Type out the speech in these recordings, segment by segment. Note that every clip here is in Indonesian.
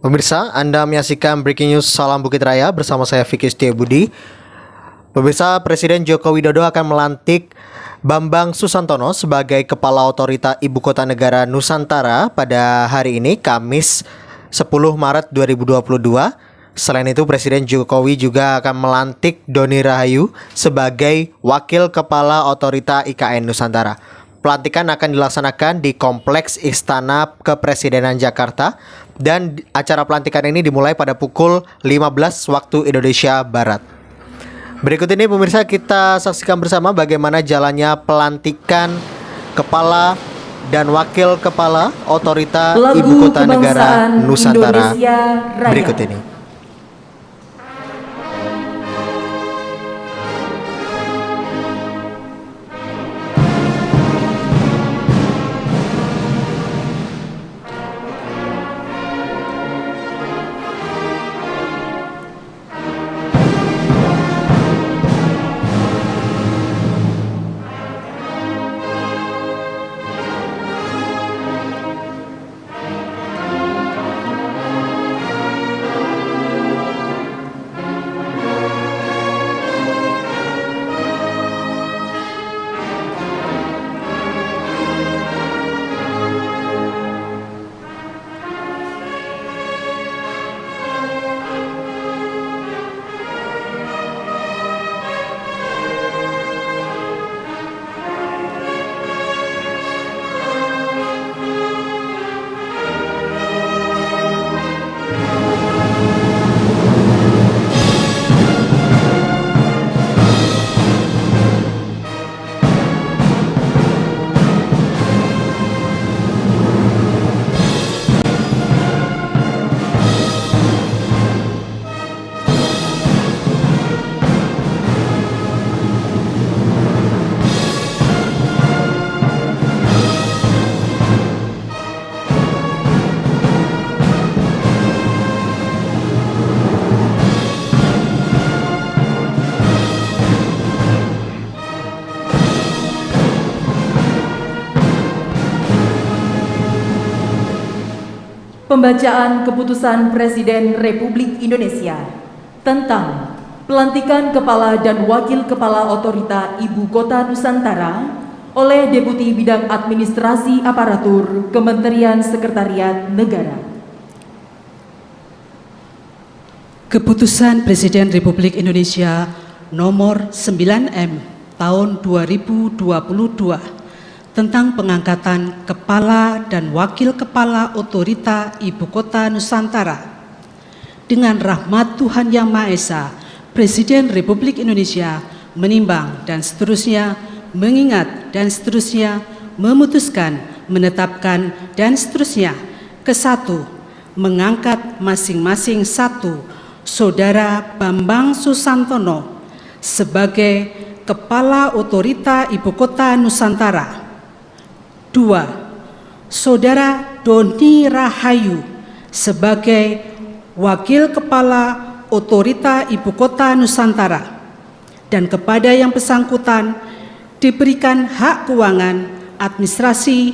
Pemirsa, Anda menyaksikan Breaking News Salam Bukit Raya bersama saya Vicky Setiabudi. Pemirsa, Presiden Joko Widodo akan melantik Bambang Susantono sebagai Kepala Otorita Ibu Kota Negara Nusantara pada hari ini, Kamis 10 Maret 2022. Selain itu, Presiden Jokowi juga akan melantik Doni Rahayu sebagai Wakil Kepala Otorita IKN Nusantara. Pelantikan akan dilaksanakan di Kompleks Istana Kepresidenan Jakarta dan acara pelantikan ini dimulai pada pukul 15 waktu Indonesia Barat. Berikut ini pemirsa kita saksikan bersama bagaimana jalannya pelantikan Kepala dan Wakil Kepala Otorita Ibu Kota Negara Nusantara berikut ini. Pembacaan Keputusan Presiden Republik Indonesia tentang pelantikan Kepala dan Wakil Kepala Otorita Ibu Kota Nusantara oleh Deputi Bidang Administrasi Aparatur Kementerian Sekretariat Negara. Keputusan Presiden Republik Indonesia Nomor 9M Tahun 2022 tentang pengangkatan Kepala dan Wakil Kepala Otorita Ibu Kota Nusantara. Dengan rahmat Tuhan Yang Maha Esa, Presiden Republik Indonesia menimbang dan seterusnya, mengingat dan seterusnya, memutuskan, menetapkan dan seterusnya. Kesatu, mengangkat masing-masing satu Saudara Bambang Susantono sebagai Kepala Otorita Ibu Kota Nusantara. 2. Saudara Doni Rahayu sebagai Wakil Kepala Otorita Ibu Kota Nusantara, dan kepada yang bersangkutan diberikan hak keuangan, administrasi,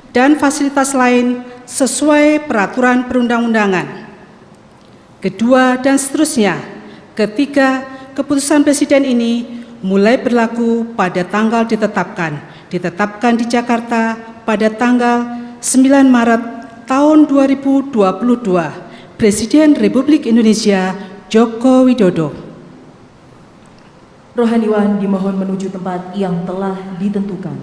dan fasilitas lain sesuai peraturan perundang-undangan. Kedua, dan seterusnya. Ketiga, keputusan Presiden ini mulai berlaku pada tanggal ditetapkan di Jakarta pada tanggal 9 Maret tahun 2022. Presiden Republik Indonesia Joko Widodo. Rohaniwan dimohon menuju tempat yang telah ditentukan.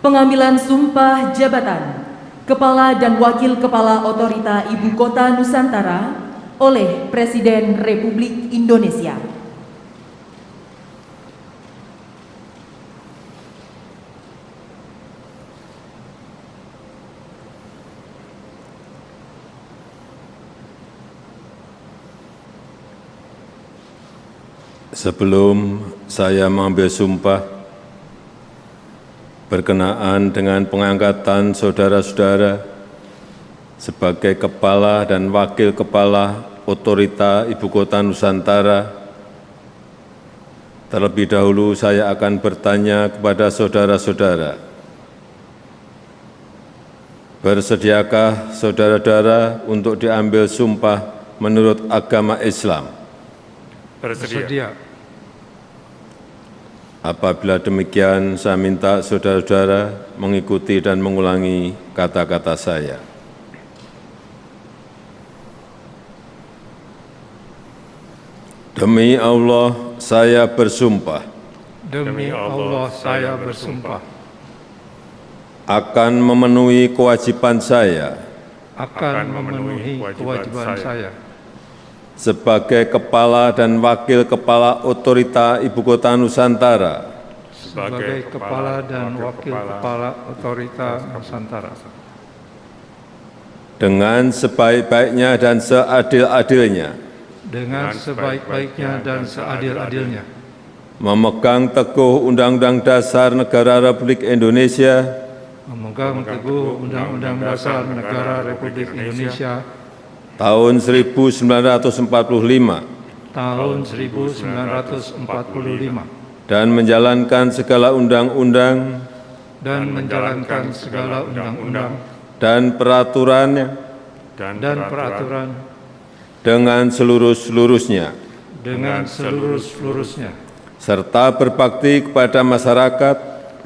Pengambilan sumpah jabatan Kepala dan Wakil Kepala Otorita Ibu Kota Nusantara oleh Presiden Republik Indonesia. Sebelum saya mengambil sumpah berkenaan dengan pengangkatan saudara-saudara sebagai Kepala dan Wakil Kepala Otorita Ibu Kota Nusantara, terlebih dahulu saya akan bertanya kepada saudara-saudara, Bersediakah saudara-saudara untuk diambil sumpah menurut agama Islam? Bersedia. Apabila demikian, saya minta saudara-saudara mengikuti dan mengulangi kata-kata saya. Demi Allah, saya bersumpah Demi Allah saya bersumpah akan memenuhi kewajiban saya akan memenuhi kewajiban saya sebagai Kepala dan Wakil Kepala Otorita Ibu Kota Nusantara sebagai Kepala dan Wakil Kepala Otorita Nusantara dengan sebaik-baiknya dan seadil-adilnya, dengan sebaik-baiknya dan seadil-adilnya, memegang teguh Undang-Undang Dasar Negara Republik Indonesia memegang teguh Undang-Undang Dasar Negara Republik Indonesia tahun 1945 tahun 1945 dan menjalankan segala undang-undang dan menjalankan segala undang-undang dan peraturannya dan peraturan dengan seluruh-seluruhnya, dengan seluruh-seluruhnya, serta berbakti kepada masyarakat,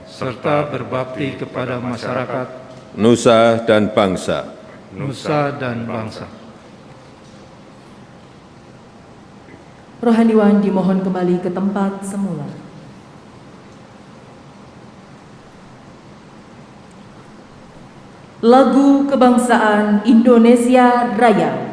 serta berbakti kepada masyarakat, nusa dan bangsa. nusa dan bangsa. Rohaniwan dimohon kembali ke tempat semula. Lagu Kebangsaan Indonesia Raya.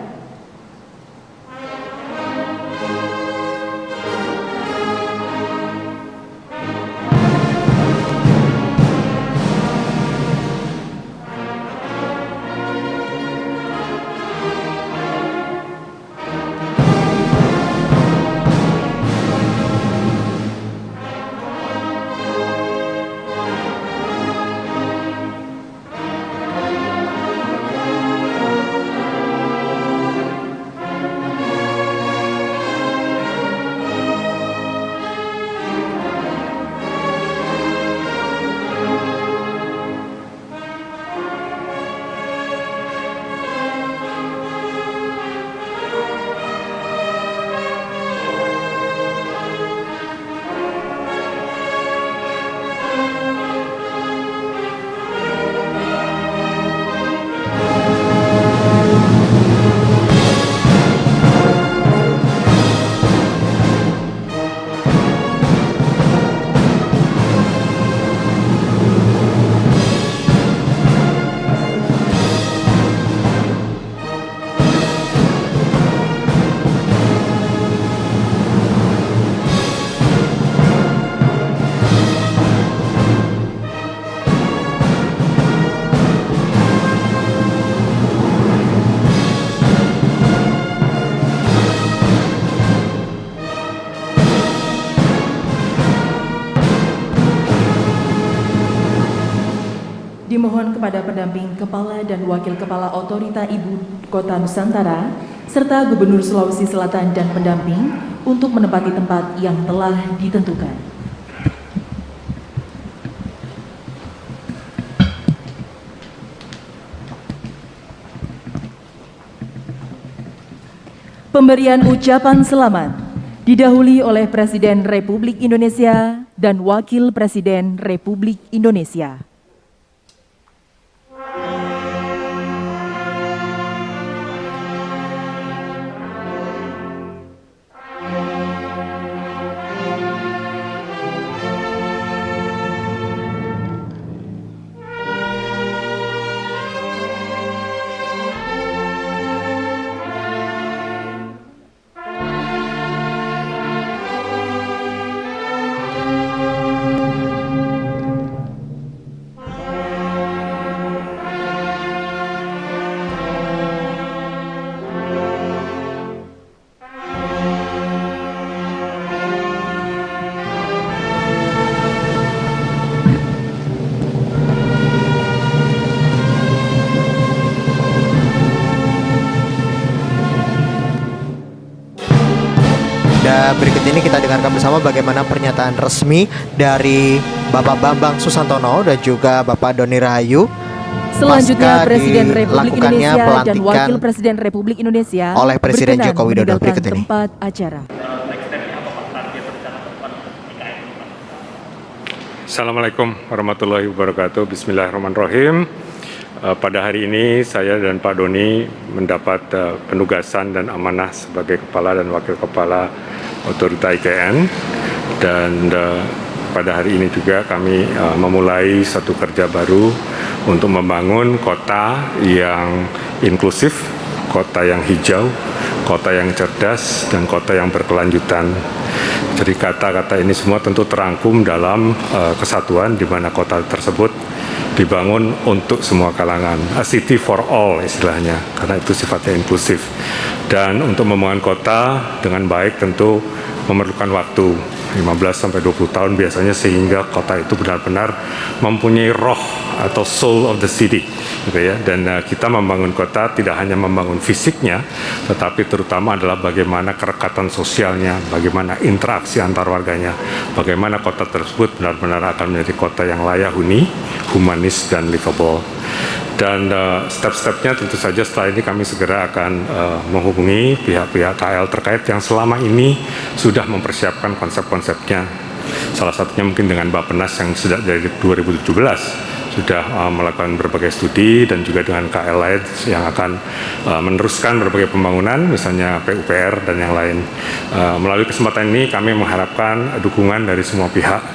Dimohon kepada pendamping Kepala dan Wakil Kepala Otorita Ibu Kota Nusantara, serta Gubernur Sulawesi Selatan dan pendamping untuk menempati tempat yang telah ditentukan. Pemberian ucapan selamat didahului oleh Presiden Republik Indonesia dan Wakil Presiden Republik Indonesia. Dan berikut ini kita dengarkan bersama bagaimana pernyataan resmi dari Bapak Bambang Susantono dan juga Bapak Doni Rahayu Selanjutnya Pasca Presiden Republik dilakukannya Indonesia dan pelantikan Wakil Presiden Republik Indonesia oleh Presiden berkenan Joko Widodo meninggalkan berikut ini. tempat acara. Assalamualaikum warahmatullahi wabarakatuh. Bismillahirrahmanirrahim. Pada hari ini saya dan Pak Doni mendapat penugasan dan amanah sebagai Kepala dan Wakil Kepala Otorita IKN, dan pada hari ini juga kami memulai satu kerja baru untuk membangun kota yang inklusif, kota yang hijau, kota yang cerdas, dan kota yang berkelanjutan. Jadi kata-kata ini semua tentu terangkum dalam kesatuan di mana kota tersebut dibangun untuk semua kalangan, a city for all istilahnya, karena itu sifatnya inklusif. Dan untuk membangun kota dengan baik tentu memerlukan waktu 15-20 tahun biasanya, sehingga kota itu benar-benar mempunyai roh atau soul of the city, gitu ya. Dan kita membangun kota tidak hanya membangun fisiknya, tetapi terutama adalah bagaimana kerekatan sosialnya, bagaimana interaksi antar warganya, bagaimana kota tersebut benar-benar akan menjadi kota yang layak huni, humanis, dan livable. Dan step-stepnya tentu saja setelah ini kami segera akan menghubungi pihak-pihak KL terkait yang selama ini sudah mempersiapkan konsep-konsepnya. Salah satunya mungkin dengan Bappenas yang sudah dari 2017 sudah melakukan berbagai studi, dan juga dengan KL lain yang akan meneruskan berbagai pembangunan, misalnya PUPR dan yang lain. Melalui kesempatan ini kami mengharapkan dukungan dari semua pihak,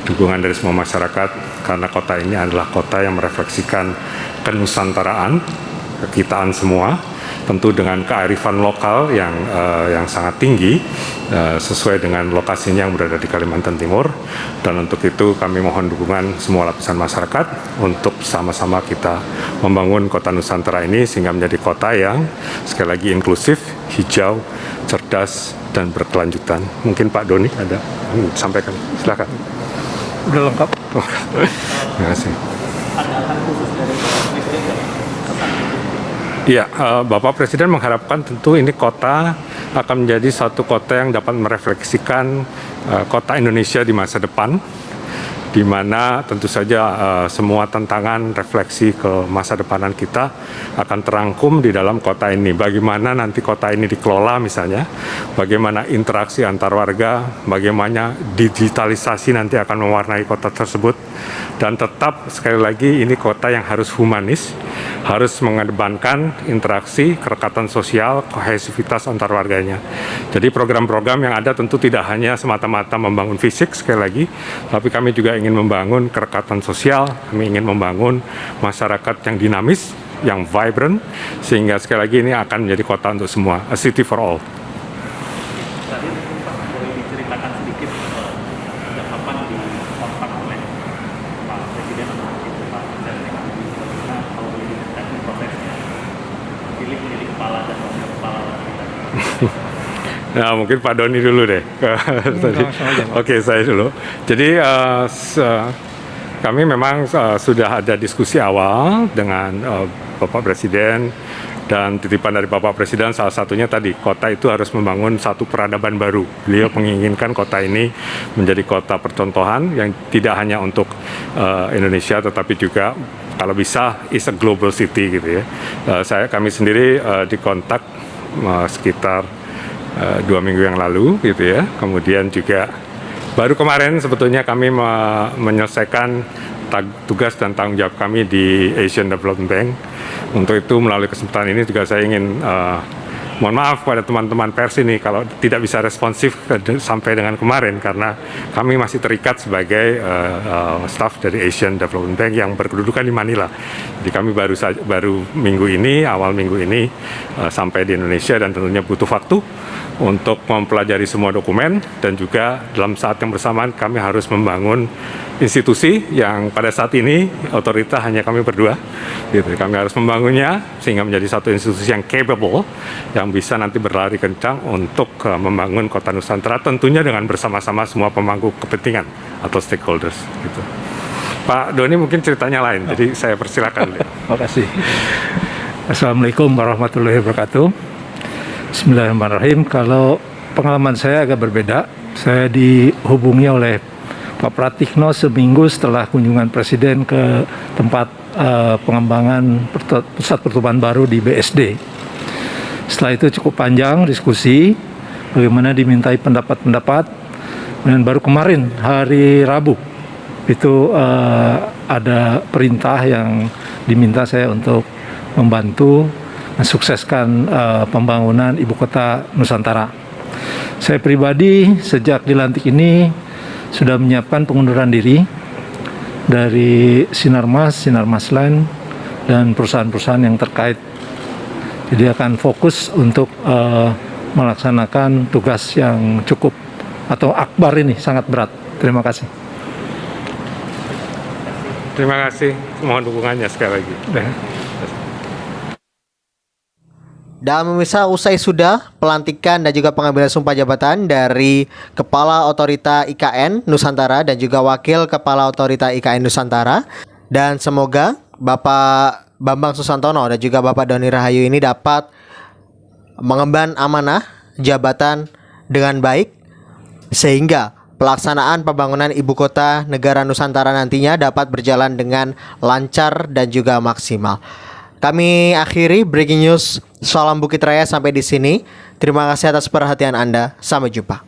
dukungan dari semua masyarakat, karena kota ini adalah kota yang merefleksikan kenusantaraan, kekitaan semua, tentu dengan kearifan lokal yang sangat tinggi, sesuai dengan lokasinya yang berada di Kalimantan Timur. Dan untuk itu kami mohon dukungan semua lapisan masyarakat untuk sama-sama kita membangun kota Nusantara ini sehingga menjadi kota yang sekali lagi inklusif, hijau, cerdas, dan berkelanjutan. Mungkin Pak Doni ada sampaikan, silakan. Udah lengkap. Terima kasih. Iya, Bapak Presiden mengharapkan tentu ini kota akan menjadi satu kota yang dapat merefleksikan kota Indonesia di masa depan, di mana tentu saja semua tantangan refleksi ke masa depanan kita akan terangkum di dalam kota ini. Bagaimana nanti kota ini dikelola misalnya, bagaimana interaksi antar warga, bagaimana digitalisasi nanti akan mewarnai kota tersebut, dan tetap sekali lagi ini kota yang harus humanis, harus mengedepankan interaksi, kerekatan sosial, kohesivitas antar warganya. Jadi program-program yang ada tentu tidak hanya semata-mata membangun fisik sekali lagi, tapi kami juga ingin membangun kerekatan sosial, kami ingin membangun masyarakat yang dinamis, yang vibrant, sehingga sekali lagi ini akan menjadi kota untuk semua, a city for all. Tadi Pak boleh diceritakan sedikit sejak kapan dikontak oleh Pak Presiden atau Pak Presiden, karena kalau boleh diceritakan prosesnya pilih menjadi kepala dan wakil kepala kita. Nah, mungkin Pak Doni dulu deh. Oke, saya dulu. Jadi kami memang sudah ada diskusi awal dengan Bapak Presiden, dan titipan dari Bapak Presiden salah satunya tadi, kota itu harus membangun satu peradaban baru. Beliau menginginkan kota ini menjadi kota percontohan yang tidak hanya untuk Indonesia, tetapi juga kalau bisa is a global city gitu ya. Kami sendiri dikontak sekitar 2 minggu yang lalu gitu ya. Kemudian juga baru kemarin sebetulnya kami menyelesaikan tugas dan tanggung jawab kami di Asian Development Bank. Untuk itu melalui kesempatan ini juga saya ingin mohon maaf pada teman-teman pers ini kalau tidak bisa responsif sampai dengan kemarin, karena kami masih terikat sebagai staf dari Asian Development Bank yang berkedudukan di Manila. Jadi kami baru minggu ini, awal minggu ini sampai di Indonesia, dan tentunya butuh waktu untuk mempelajari semua dokumen, dan juga dalam saat yang bersamaan kami harus membangun institusi yang pada saat ini otorita hanya kami berdua gitu. Kami harus membangunnya sehingga menjadi satu institusi yang capable, yang bisa nanti berlari kencang untuk membangun kota Nusantara, tentunya dengan bersama-sama semua pemangku kepentingan atau stakeholders gitu. Pak Doni mungkin ceritanya lain, jadi saya persilakan. Terima kasih. Assalamualaikum warahmatullahi wabarakatuh. Bismillahirrahmanirrahim. Kalau pengalaman saya agak berbeda, saya dihubungi oleh Pak Pratikno seminggu setelah kunjungan Presiden ke tempat pengembangan pusat pertumbuhan baru di BSD. Setelah itu cukup panjang diskusi, bagaimana dimintai pendapat-pendapat, dan baru kemarin hari Rabu itu ada perintah yang diminta saya untuk membantu mensukseskan pembangunan Ibu Kota Nusantara. Saya pribadi sejak dilantik ini sudah menyiapkan pengunduran diri dari Sinarmas Land, dan perusahaan-perusahaan yang terkait. Jadi akan fokus untuk melaksanakan tugas yang cukup atau akbar ini, sangat berat. Terima kasih. Terima kasih, mohon dukungannya sekali lagi. Dan pemirsa, usai sudah pelantikan dan juga pengambilan sumpah jabatan dari Kepala Otorita IKN Nusantara dan juga Wakil Kepala Otorita IKN Nusantara. Dan semoga Bapak Bambang Susantono dan juga Bapak Doni Rahayu ini dapat mengemban amanah jabatan dengan baik, sehingga pelaksanaan pembangunan Ibu Kota Negara Nusantara nantinya dapat berjalan dengan lancar dan juga maksimal. Kami akhiri Breaking News Salam Bukit Raya sampai di sini. Terima kasih atas perhatian Anda. Sampai jumpa.